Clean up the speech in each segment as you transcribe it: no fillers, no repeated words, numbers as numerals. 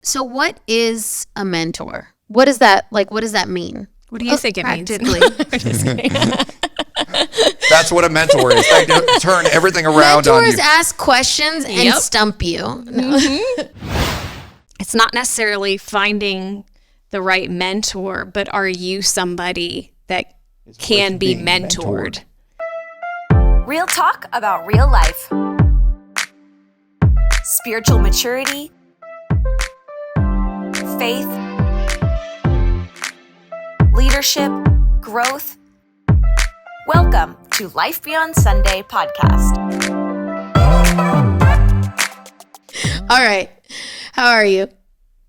So what is a mentor? What is that? Like, what does that mean? What do you think it means? Practically. That's what a mentor is. They turn everything around on you. Mentors ask questions and stump you. No. It's not necessarily finding the right mentor, but are you somebody that can be mentored? Real talk about real life. Spiritual maturity. Faith. Leadership. Growth. Welcome to Life Beyond Sunday podcast. All right. How are you?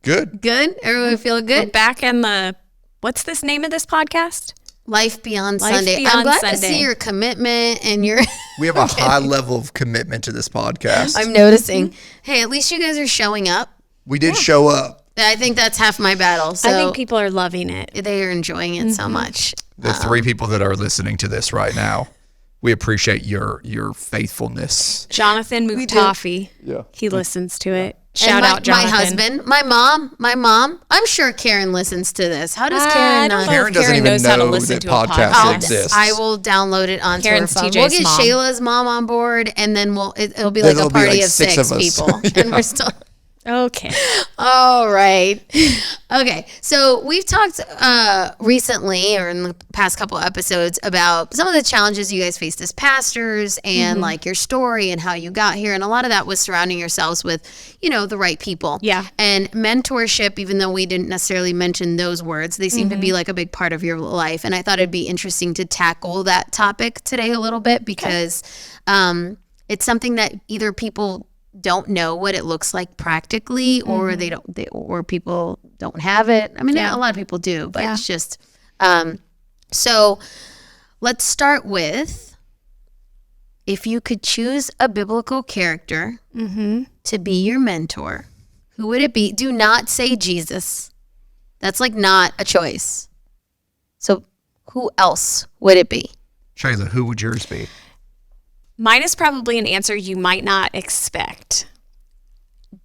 Good. Good? Everyone feel good? We're back in the, what's this name of this podcast? Life Beyond Life Sunday. Beyond I'm glad Sunday. to see your commitment and your... We have a high level of commitment to this podcast. I'm noticing. Hey, at least you guys are showing up. We did show up. I think that's half my battle. So I think people are loving it. they are enjoying it so much. The three people that are listening to this right now, we appreciate your faithfulness. Jonathan Muktafi, he listens to it. Shout out Jonathan. My husband, my mom. I'm sure Karen listens to this. How does Karen not? Karen doesn't even knows how to know listen that to a podcast podcast. exists. I will download it onto Karen's her phone. TJ's We'll get mom. Shayla's mom on board, and then it'll be like There'll a be party like of six six of us. people, and we're still. Okay. All right. Okay. So we've talked recently or in the past couple episodes about some of the challenges you guys faced as pastors and like your story and how you got here. And a lot of that was surrounding yourselves with, the right people. Yeah. And mentorship, even though we didn't necessarily mention those words, they seem to be like a big part of your life. And I thought it'd be interesting to tackle that topic today a little bit because it's something that either people don't know what it looks like practically, or or people don't have it. I mean, a lot of people do, but it's just, so let's start with, if you could choose a biblical character to be your mentor, who would it be? Do not say Jesus. That's like not a choice. So who else would it be? Shayla, who would yours be? Mine is probably an answer you might not expect.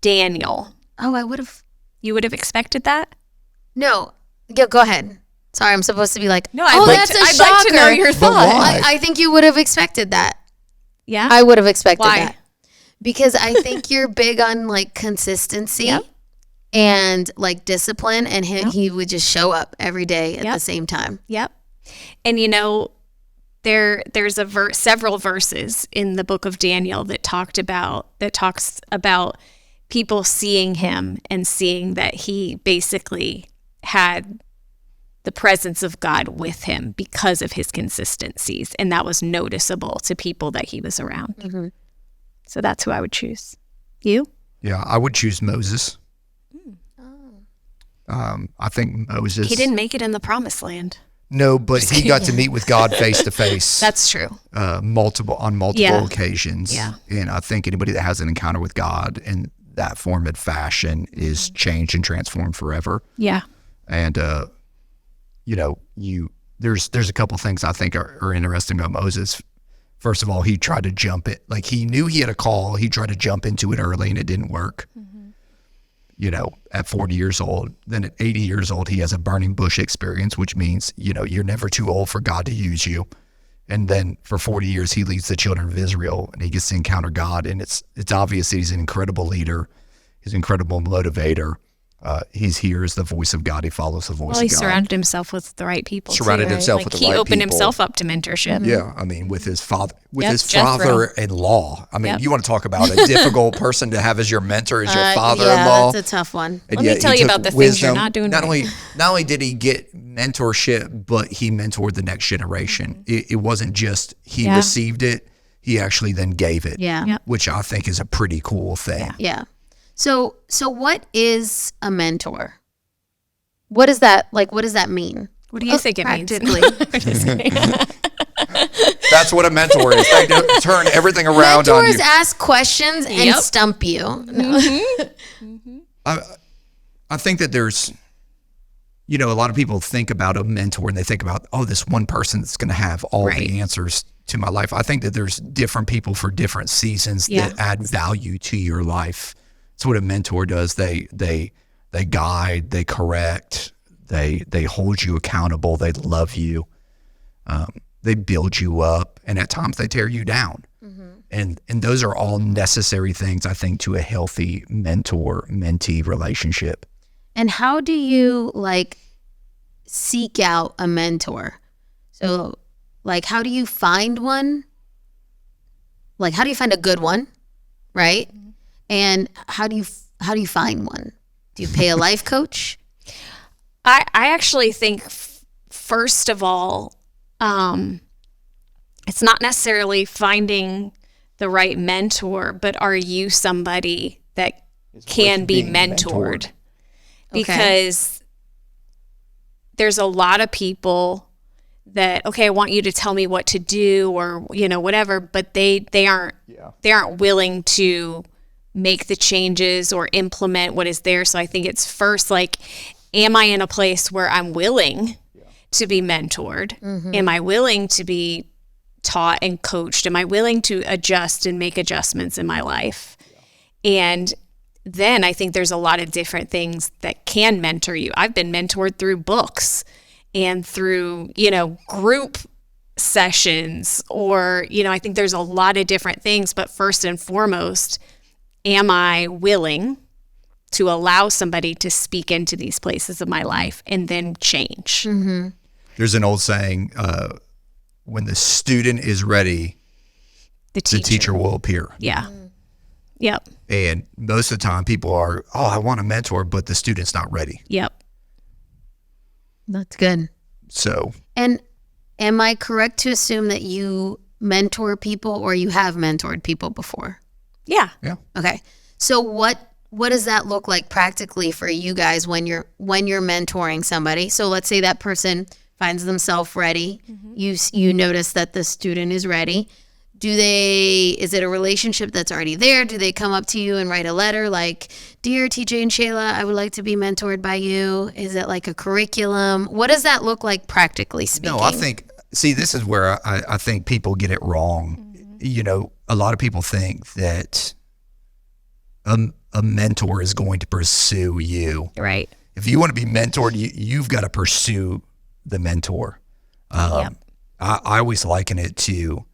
Daniel. Oh, I would have. You would have expected that? No. Yeah, go ahead. Sorry, I'm supposed to be like, No, I'd like to know your But thought. why? I think you would have expected that. Yeah? I would have expected Why? that. Because I think you're big on like consistency and like discipline, and he would just show up every day at the same time. Yep. And there's several verses in the book of Daniel that talks about people seeing him and seeing that he basically had the presence of God with him because of his consistencies, and that was noticeable to people that he was around. So that's who I would choose. You? Yeah, I would choose Moses. I think Moses. He didn't make it in the promised land. No, but he got to meet with God face to face. That's true. On multiple occasions. Yeah. And I think anybody that has an encounter with God in that form and fashion is changed and transformed forever. Yeah. And there's a couple things I think are interesting about Moses. First of all, he tried to jump it. Like, he knew he had a call. He tried to jump into it early and it didn't work. At 40 years old. Then at 80 years old, he has a burning bush experience, which means, you're never too old for God to use you. And then for 40 years, he leads the children of Israel and he gets to encounter God. And it's obvious that he's an incredible leader. He's an incredible motivator. He hears the voice of God. He follows the voice of God. Well, he surrounded himself with the right people. Surrounded himself with the right people. He opened himself up to mentorship. Yeah, I mean, with his Jethro. father-in-law. I mean, you want to talk about a difficult person to have as your mentor, as your father-in-law. Yeah, that's a tough one. And Let yet me tell he you took about the things you're not doing Not right. only did he get mentorship, but he mentored the next generation. It wasn't just he received it; he actually then gave it. Yeah. Which I think is a pretty cool thing. Yeah. So what is a mentor? What is that? Like, what does that mean? What do you think it means? Practically. That's what a mentor is. They turn everything around on you. Mentors ask questions and stump you. No. I think that there's, a lot of people think about a mentor and they think about, this one person that's going to have all the answers to my life. I think that there's different people for different seasons that add value to your life. That's what a mentor does. They They guide, they correct, they hold you accountable, they love you, they build you up, and at times they tear you down. And those are all necessary things, I think, to a healthy mentor-mentee relationship. And how do you like seek out a mentor? So like, how do you find one? Like, how do you find a good one, right? And how do you find one? Do you pay a life coach? I actually think, first of all, it's not necessarily finding the right mentor, but are you somebody that can be mentored? Because there's a lot of people that, okay, I want you to tell me what to do or, whatever, but they aren't willing to make the changes or implement what is there. So I think it's first, like, am I in a place where I'm willing to be mentored? Am I willing to be taught and coached? Am I willing to adjust and make adjustments in my life? And then I think there's a lot of different things that can mentor you. I've been mentored through books and through, group sessions, or, I think there's a lot of different things. But first and foremost, am I willing to allow somebody to speak into these places of my life and then change? There's an old saying, when the student is ready, the teacher will appear. Yeah. Yep. And most of the time people are, I want a mentor, but the student's not ready. Yep. That's good. So. And am I correct to assume that you mentor people or you have mentored people before? Yeah. Yeah. Okay. So what does that look like practically for you guys when you're mentoring somebody? So let's say that person finds themselves ready. You notice that the student is ready. Is it a relationship that's already there? Do they come up to you and write a letter like, "Dear TJ and Shayla, I would like to be mentored by you"? Is it like a curriculum? What does that look like practically speaking? No, I think, this is where I think people get it wrong. A lot of people think that a mentor is going to pursue you. Right. If you want to be mentored, you've got to pursue the mentor. I always liken it to,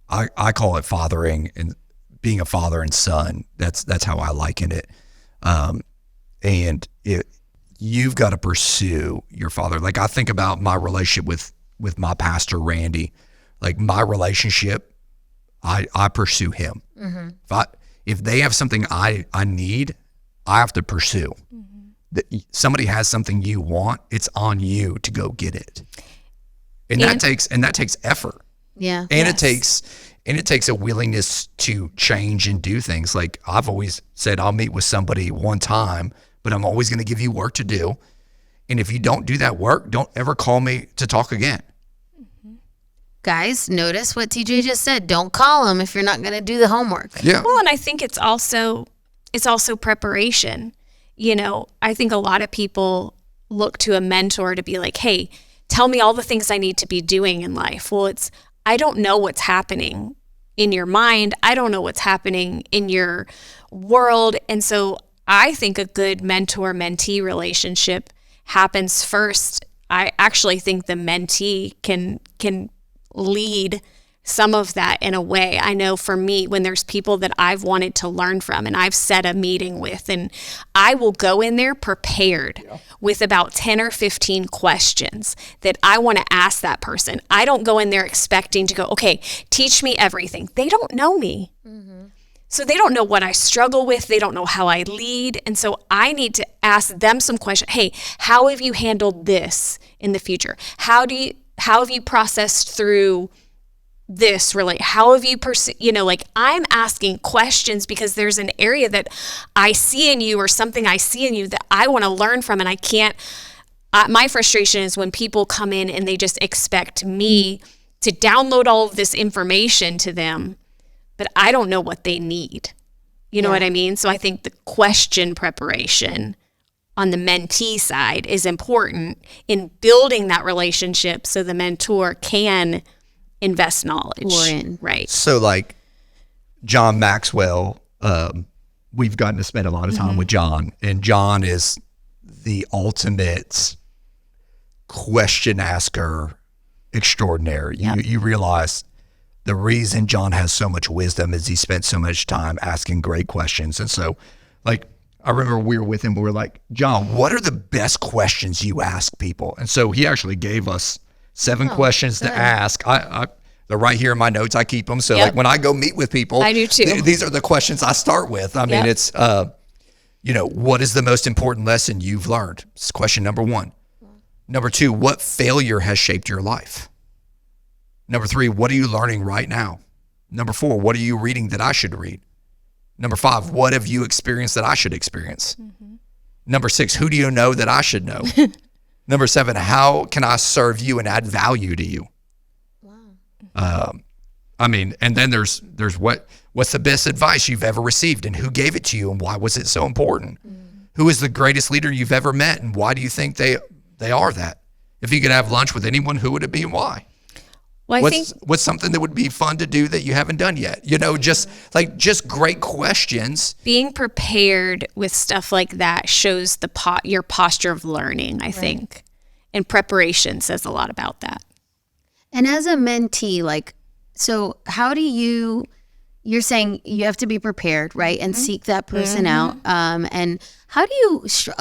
I call it fathering and being a father and son. That's how I liken it. And you've got to pursue your father. Like, I think about my relationship with my pastor, Randy. Like, my relationship, I pursue him. If they have something I need, I have to pursue. Somebody has something you want, it's on you to go get it. And that takes effort. Yeah. And it takes a willingness to change and do things. Like, I've always said, I'll meet with somebody one time, but I'm always going to give you work to do. And if you don't do that work, don't ever call me to talk again. Guys, notice what TJ just said. Don't call him if you're not going to do the homework. Yeah. Well, and I think it's also preparation. I think a lot of people look to a mentor to be like, "Hey, tell me all the things I need to be doing in life." Well, I don't know what's happening in your mind. I don't know what's happening in your world. And so I think a good mentor-mentee relationship happens first. I actually think the mentee can lead some of that in a way. I know for me, when there's people that I've wanted to learn from and I've set a meeting with, and I will go in there prepared with about 10 or 15 questions that I want to ask that person. I don't go in there expecting to go, "Okay, teach me everything." They don't know me. So they don't know what I struggle with. They don't know how I lead. And so I need to ask them some questions. "Hey, how have you handled this in the future? How have you processed through this? Really, how have you I'm asking questions because there's an area that I see in you or something I see in you that I want to learn from, and I can't. My frustration is when people come in and they just expect me to download all of this information to them, but I don't know what they need. You know what I mean? So I think the question preparation on the mentee side is important in building that relationship so the mentor can invest knowledge. Right. So, like, John Maxwell, we've gotten to spend a lot of time with John, and John is the ultimate question asker extraordinaire. You realize the reason John has so much wisdom is he spent so much time asking great questions. And so, like, I remember we were with him, we were like, John, what are the best questions you ask people? And so he actually gave us 7 questions to ask. They're right here in my notes. I keep them. So like when I go meet with people, I do too. These are the questions I start with. I mean, it's, what is the most important lesson you've learned? It's question number 1. Number 2, what failure has shaped your life? Number 3, what are you learning right now? Number 4, what are you reading that I should read? Number 5, what have you experienced that I should experience? Number 6, who do you know that I should know? Number 7, how can I serve you and add value to you? I mean, and then there's what's the best advice you've ever received and who gave it to you and why was it so important? Who is the greatest leader you've ever met and why do you think they are that? If you could have lunch with anyone, who would it be and why? Well, What's something that would be fun to do that you haven't done yet? Just great questions. Being prepared with stuff like that shows your posture of learning, I think. And preparation says a lot about that. And as a mentee, so how do you're saying you have to be prepared, right? And seek that person out. And how do you, so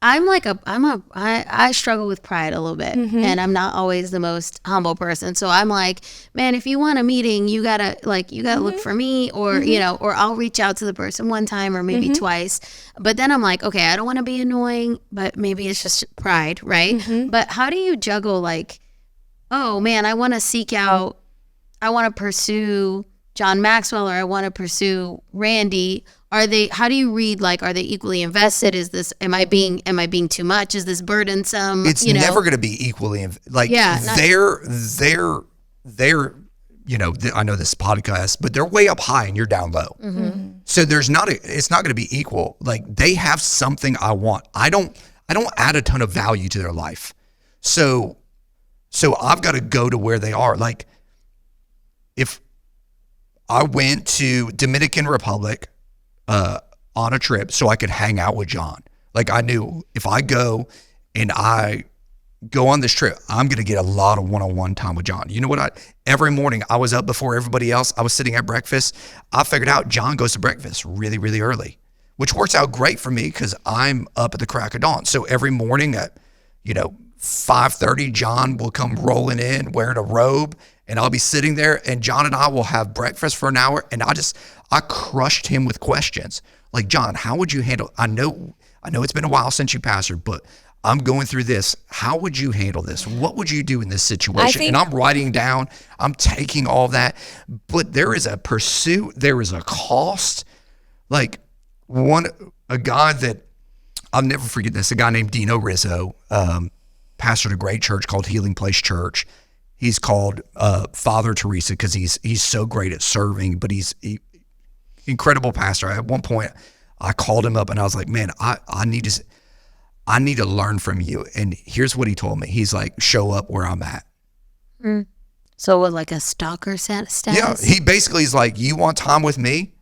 I struggle with pride a little bit and I'm not always the most humble person. So I'm like, man, if you want a meeting, you gotta look for me or, or I'll reach out to the person one time or maybe twice. But then I'm like, okay, I don't want to be annoying, but maybe it's just pride, right? But how do you juggle oh man, I want to pursue John Maxwell or I want to pursue Randy. How do you read, are they equally invested? Am I being too much? Is this burdensome? It's never going to be equally, I know this podcast, but they're way up high and you're down low. So it's not going to be equal. They have something I want. I don't add a ton of value to their life. So I've got to go to where they are. If I went to Dominican Republic on a trip so I could hang out with John, I knew if I go and I go on this trip, I'm going to get a lot of one-on-one time with John. You know what? Every morning I was up before everybody else. I was sitting at breakfast. I figured out John goes to breakfast really, really early, which works out great for me because I'm up at the crack of dawn. So every morning at, 5:30, John will come rolling in wearing a robe and I'll be sitting there and John and I will have breakfast for an hour. And I crushed him with questions John, how would you handle, I know it's been a while since you pastored, but I'm going through this. How would you handle this? What would you do in this situation? And I'm writing down, I'm taking all that, but there is a pursuit. There is a cost. A guy that I'll never forget this, a guy named Dino Rizzo, pastored a great church called Healing Place Church. He's called Father Teresa because he's so great at serving, but he's incredible pastor. At one point, I called him up and I was like, man, I need to learn from you. And here's what he told me. He's like, show up where I'm at. So what, a stalker status? Yeah, he basically is like, you want time with me?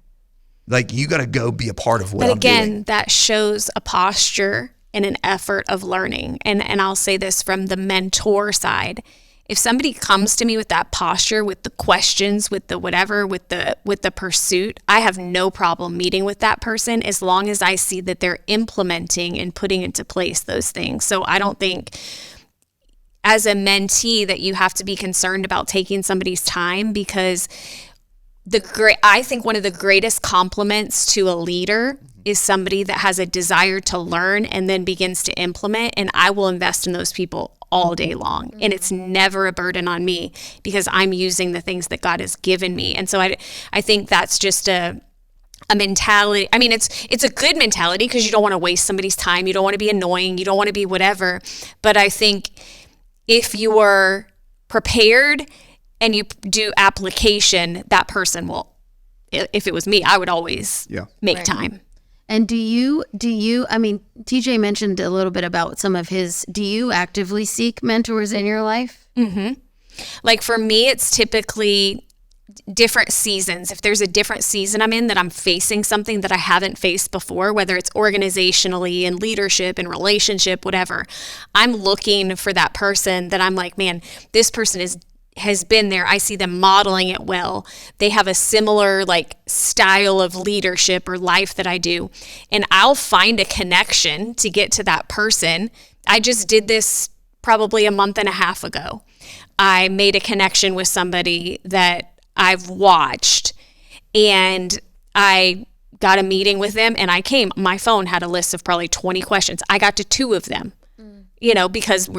You got to go be a part of what I'm doing. But again, that shows a posture and an effort of learning. And I'll say this from the mentor side. If somebody comes to me with that posture, with the questions, with the whatever, with the pursuit, I have no problem meeting with that person as long as I see that they're implementing and putting into place those things. So I don't think as a mentee that you have to be concerned about taking somebody's time, because I think one of the greatest compliments to a leader is somebody that has a desire to learn and then begins to implement. And I will invest in those people all day long. And it's never a burden on me because I'm using the things that God has given me. And so I think that's just a mentality. I mean, it's a good mentality because you don't want to waste somebody's time. You don't want to be annoying. You don't want to be whatever. But I think if you are prepared and you do application, that person will, if it was me, I would always make time. And do you, I mean, TJ mentioned a little bit about some of his, do you actively seek mentors in your life? For me, it's typically different seasons. If there's a different season I'm in that I'm facing something that I haven't faced before, whether it's organizationally and leadership and relationship, whatever, I'm looking for that person that I'm like, man, this person has been there. I see them modeling it well. They have a similar like style of leadership or life that I do. And I'll find a connection to get to that person. I just did this probably a month and a half ago. I made a connection with somebody that I've watched, and I got a meeting with them, and my phone had a list of probably 20 questions. I got to 2 of them, because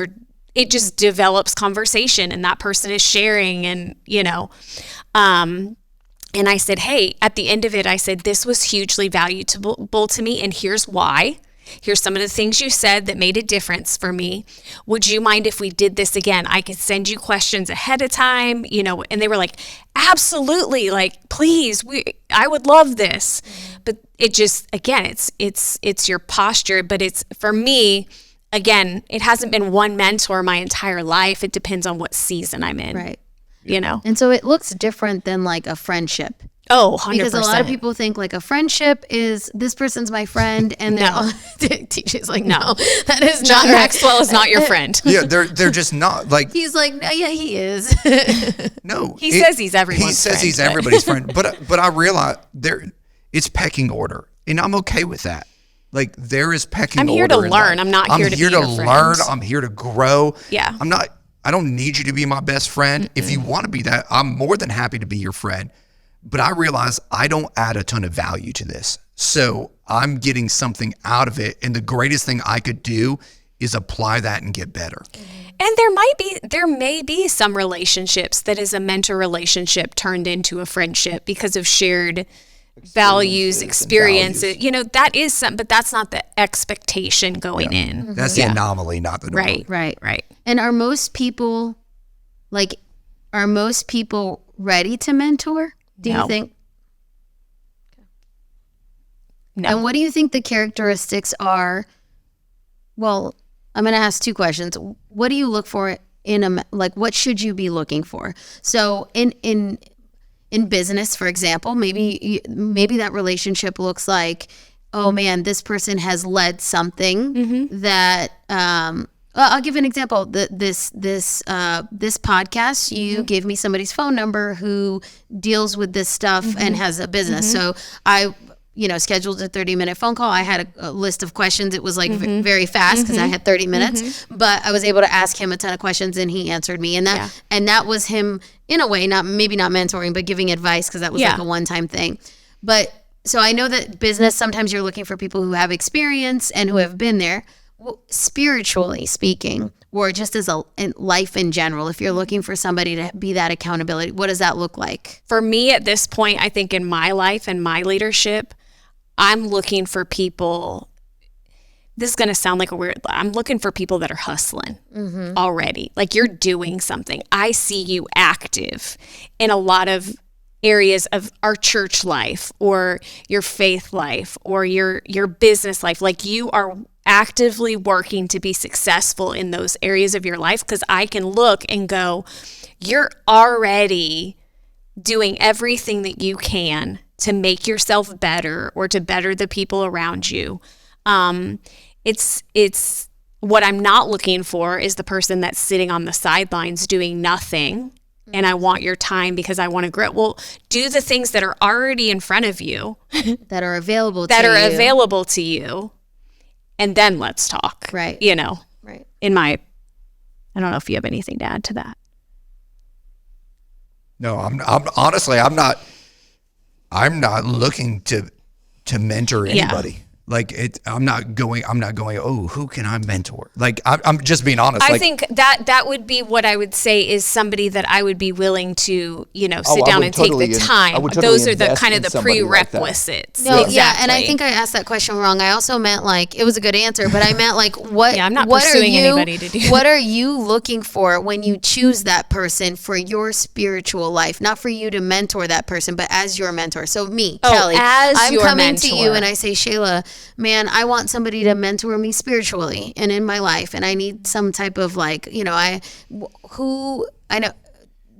it just develops conversation, and that person is sharing, and, and I said, hey, at the end of it, I said, this was hugely valuable to me, and here's why. Here's some of the things you said that made a difference for me. Would you mind if we did this again? I could send you questions ahead of time, and they were like, absolutely, like, please, I would love this. But it just, again, it's your posture, but it's, for me, again, it hasn't been one mentor my entire life. It depends on what season I'm in. Right. And so it looks different than like a friendship. Oh, 100%. Because a lot of people think like a friendship is this person's my friend, and they're TJ's like, no, that is not John Maxwell is not your friend. Yeah, they're just not like. He's like, no, yeah, he is. No, he says he's everyone's He says friend, he's everybody's friend, but I realize it's pecking order, and I'm okay with that. Like there is pecking order. I'm here to learn. I'm not here to be your friend. learn. I'm here to grow. Yeah. I don't need you to be my best friend. If you want to be that, I'm more than happy to be your friend. But I realize I don't add a ton of value to this. So I'm getting something out of it. And the greatest thing I could do is apply that and get better. And there may be some relationships that is a mentor relationship turned into a friendship because of shared values, experiences. That is some, but that's not the expectation going in. That's the anomaly, not the norm. Right. And are most people ready to mentor? Do you think? No. And what do you think the characteristics are? Well, I'm going to ask 2 questions. What do you look for what should you be looking for? So in business, for example, maybe that relationship looks like, oh man, this person has led something that, I'll give an example. This podcast, you gave me somebody's phone number who deals with this stuff and has a business. So I, scheduled a 30-minute phone call. I had a list of questions. It was like very fast because I had 30 minutes, but I was able to ask him a ton of questions and he answered me. And that was him in a way, maybe not mentoring, but giving advice, because that was like a one-time thing. But so I know that business, sometimes you're looking for people who have experience and who have been there. Spiritually speaking, or just as in life in general, if you're looking for somebody to be that accountability, what does that look like? For me at this point, I think in my life and my leadership, I'm looking for people, this is going to sound like I'm looking for people that are hustling already. Like you're doing something. I see you active in a lot of areas of our church life or your faith life or your business life. Like you are actively working to be successful in those areas of your life, because I can look and go, you're already doing everything that you can to make yourself better or to better the people around you. It's what I'm not looking for is the person that's sitting on the sidelines doing nothing. And I want your time because I want to grow. Well, do the things that are already in front of you. That are available to you. And then let's talk. Right. Right. I don't know if you have anything to add to that. No, I'm honestly, I'm not looking to mentor anybody. Like I'm not going, oh, who can I mentor? Like I'm just being honest. I think that would be what I would say is somebody that I would be willing to, sit down and take the time. Those are the kind of the prerequisites. No, exactly. Yeah, and I think I asked that question wrong. I also meant it was a good answer, but I meant what? Yeah, I'm not pursuing anybody to do. What are you looking for when you choose that person for your spiritual life? Not for you to mentor that person, but as your mentor. So me, Kelly, I'm coming to you and I say, Shayla, man, I want somebody to mentor me spiritually and in my life, and I need some type of I know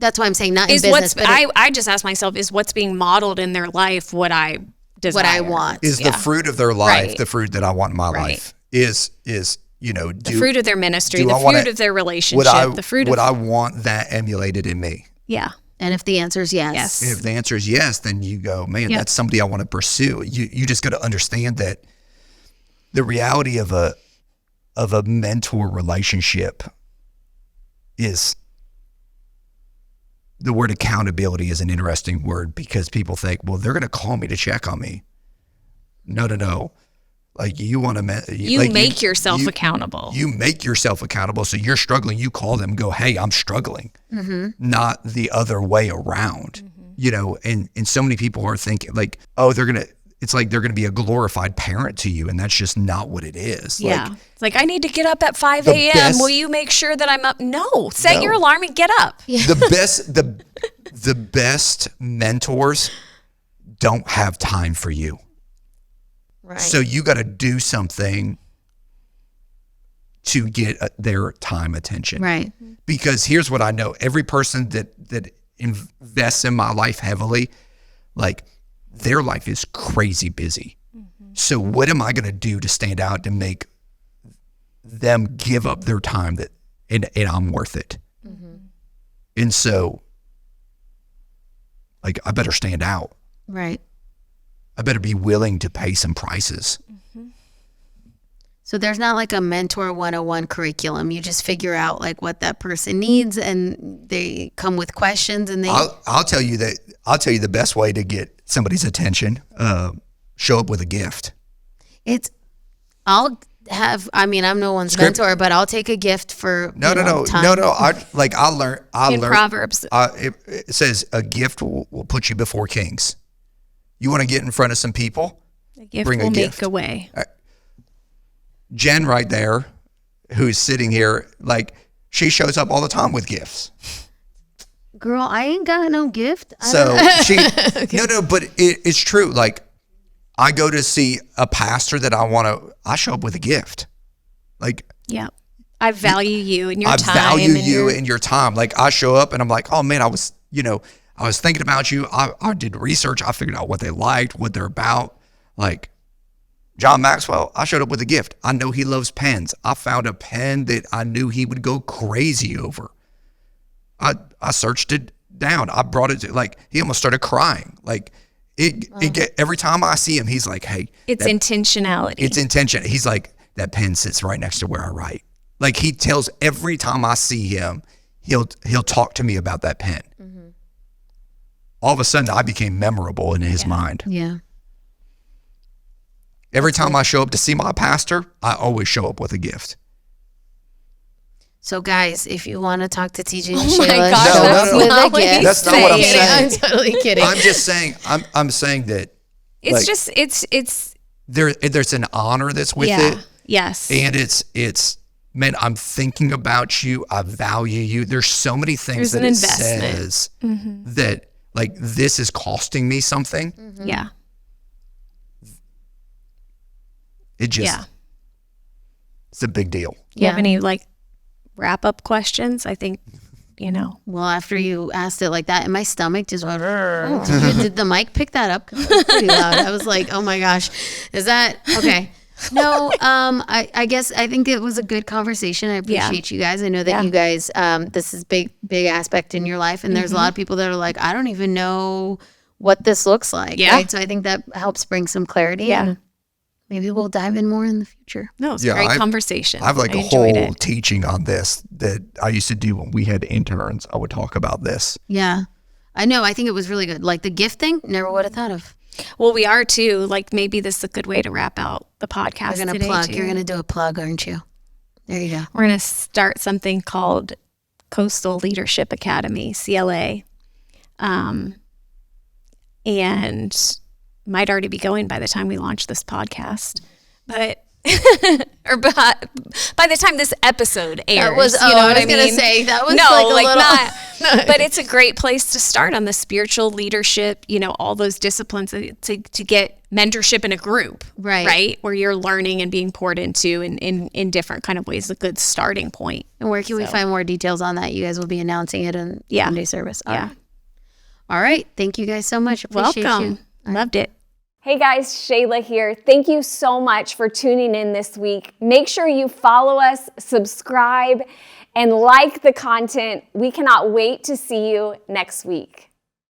That's why I'm saying not in is business. what's, I just ask myself, is what's being modeled in their life what I desire? What I want. Is the fruit of their life Right. the fruit that I want in my Right. life? Is The fruit of their ministry, do the I wanna- fruit of their relationship, the fruit would of... I want that emulated in me? Yeah. And if the answer is yes. Yes. If the answer is yes, then you go, man, Yep. that's somebody I want to pursue. You just got to understand that the reality of a mentor relationship is, the word accountability is an interesting word because people think, well, they're going to call me to check on me. No. Like you want to, You make yourself accountable. You make yourself accountable. So you're struggling. You call them and go, hey, I'm struggling. Not the other way around, and so many people are thinking like, oh, it's like they're going to be a glorified parent to you. And that's just not what it is. Yeah. Like, It's like, I need to get up at 5 The a.m. best- Will you make sure that I'm up? No. Set No. your alarm and get up. the best mentors don't have time for you. Right. So you got to do something to get their time attention. Right. Because here's what I know. Every person that invests in my life heavily, like their life is crazy busy. So what am I going to do to stand out to make them give up their time and I'm worth it? And so like, I better stand out. Right. I better be willing to pay some prices. So there's not like a mentor 101 curriculum. You just figure out like what that person needs and they come with questions and they I'll tell you the best way to get somebody's attention, show up with a gift. I'm no one's mentor, but I'll take a gift for No. time. I learned In Proverbs. it says a gift will put you before kings. You want to get in front of some people? A gift Bring a will gift. make a way. Jen right there, who's sitting here, like she shows up all the time with gifts. Girl, I ain't got no gift. So she, but it's true. Like I go to see a pastor that I show up with a gift. Like, Yeah. I value you and your I time. value and you and your time. Like I show up and I'm like, oh man, I was thinking about you. I did research. I figured out what they liked, what they're about. Like John Maxwell, I showed up with a gift. I know he loves pens. I found a pen that I knew he would go crazy over. I searched it down. I brought it to, like, he almost started crying. Like every time I see him, he's like, hey. It's intentionality. It's intention. He's like, that pen sits right next to where I write. Like he tells every time I see him, he'll talk to me about that pen. All of a sudden I became memorable in his mind. Yeah. Every time I show up to see my pastor, I always show up with a gift. So guys, if you want to talk to TJ and Oh my Shayla, gosh, show that's up with not a what gift. he's That's not what I'm saying. I'm totally kidding. I'm just saying, I'm saying that It's like, just, it's, there's an honor that's with yeah. it. Yes. And it's, man, I'm thinking about you. I value you. There's so many things There's that an it investment. says that like, this is costing me something. Yeah. It just, Yeah. it's a big deal. You have any like wrap up questions? I think, Well, after you asked it like that, and my stomach just went, did the mic pick that up? 'Cause it was pretty loud. I was like, oh my gosh, is that okay? No, I guess I think it was a good conversation. I appreciate you guys. I know that you guys, this is big aspect in your life, and there's a lot of people that are like, I don't even know what this looks like. Yeah. Right? So I think that helps bring some clarity. Yeah. And maybe we'll dive in more in the future. no, it's Yeah, a great I've- conversation. I have like I a enjoyed whole it. teaching on this that I used to do when we had interns. I would talk about this. Yeah. I know. I think it was really good. Like the gift thing, never would have thought of. Well, we are too. Like maybe this is a good way to wrap out the podcast You're going to today, plug. too. You're going to do a plug, aren't you? There you go. We're going to start something called Coastal Leadership Academy, CLA. And might already be going by the time we launch this podcast. But or by the time this episode airs. That was, you know I what was I going to mean? say, that was No, like a like little. not. But it's a great place to start on the spiritual leadership, all those disciplines to get mentorship in a group, Right. where you're learning and being poured into in different kind of ways, a good starting point. And where can we find more details on that? You guys will be announcing it in Sunday service. All right. All right. Thank you guys so much. Appreciate Welcome. you. Loved it. Hey guys, Shayla here. Thank you so much for tuning in this week. Make sure you follow us, subscribe, and like the content. We cannot wait to see you next week.